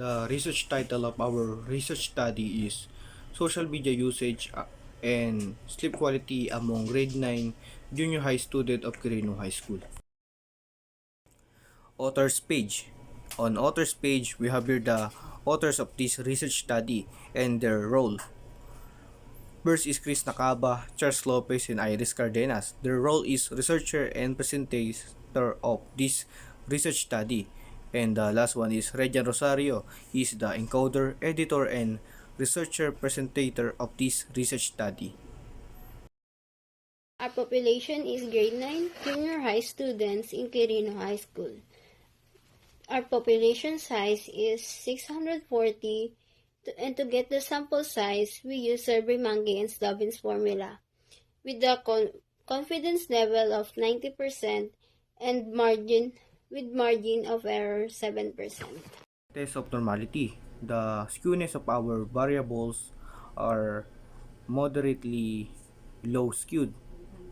The research title of our research study is Social Media Usage and Sleep Quality Among Grade 9 Junior High Student of Quirino High School. Authors page. On authors page, we have here the authors of this research study and their role. First is Chris Nakaba, Charles Lopez, and Iris Cardenas. Their role is researcher and presenter of this research study. And the last one is Regina Rosario. He is the encoder, editor, and researcher presenter of this research study. Our population is grade 9 junior high students in Quirino High School. Our population size is 640, and to get the sample size, we use Survey-Mangi and Stubbins formula with the confidence level of 90% and margin of error 7%. Test of normality. The skewness of our variables are moderately low skewed,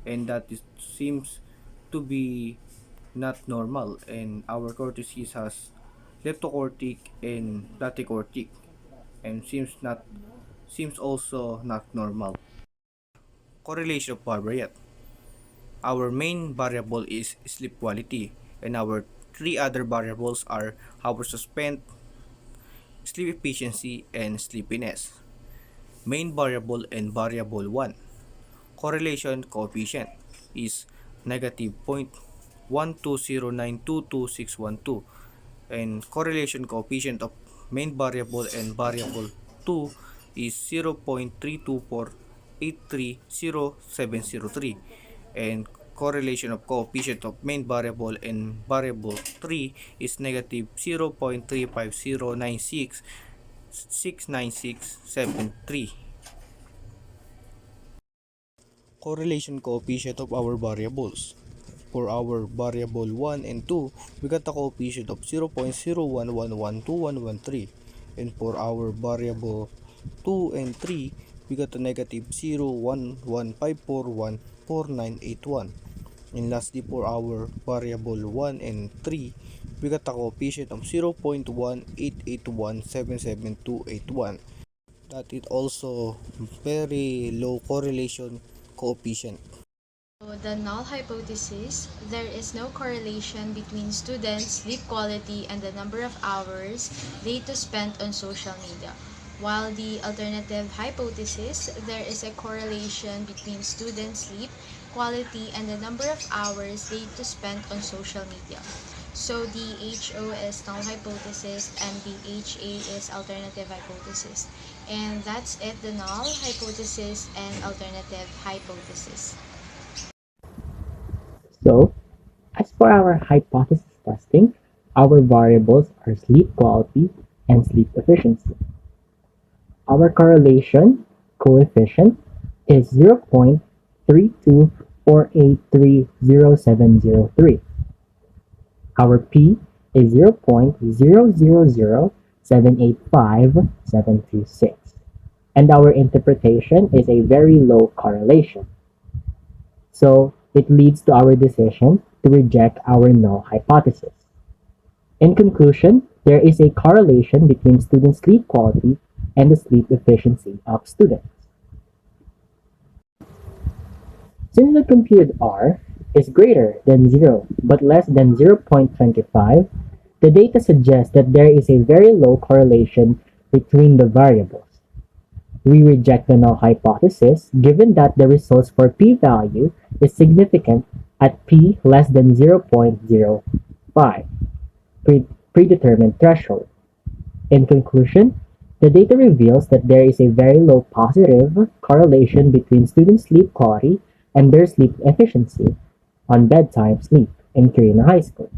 and that seems to be not normal, and our cortices has leptocortic and tachycortic and seems also not normal. Correlation of variate. Our main variable is sleep quality, and our three other variables are hours spent, sleep efficiency, and sleepiness. Main variable and variable 1. Correlation coefficient is negative 0.120922612, and correlation coefficient of main variable and variable 2 is 0.324830703, and correlation of coefficient of main variable and variable 3 is negative 0.35096696673. Correlation coefficient of our variables. For our variable 1 and 2, we got a coefficient of 0.01112113, and for our variable 2 and 3, we got a negative 0.115414981, and lastly for our variable 1 and 3, we got a coefficient of 0.188177281. That is also very low correlation coefficient. So the null hypothesis, there is no correlation between students' sleep quality and the number of hours data spent on social media. While the alternative hypothesis, there is a correlation between students' sleep quality and the number of hours data spent on social media. So the HO is null hypothesis and the HA is alternative hypothesis. And that's it, the null hypothesis and alternative hypothesis. So, as for our hypothesis testing, our variables are sleep quality and sleep efficiency. Our correlation coefficient is 0.3248300703. Our P is 0.00078576. And our interpretation is a very low correlation. So, it leads to our decision to reject our null hypothesis. In conclusion, there is a correlation between student sleep quality and the sleep efficiency of students. Since the computed R is greater than 0 but less than 0.25, the data suggests that there is a very low correlation between the variables. We reject the null hypothesis given that the results for p-value is significant at p less than 0.05 predetermined threshold. In conclusion, the data reveals that there is a very low positive correlation between student sleep quality and their sleep efficiency on bedtime sleep in Quirino High School.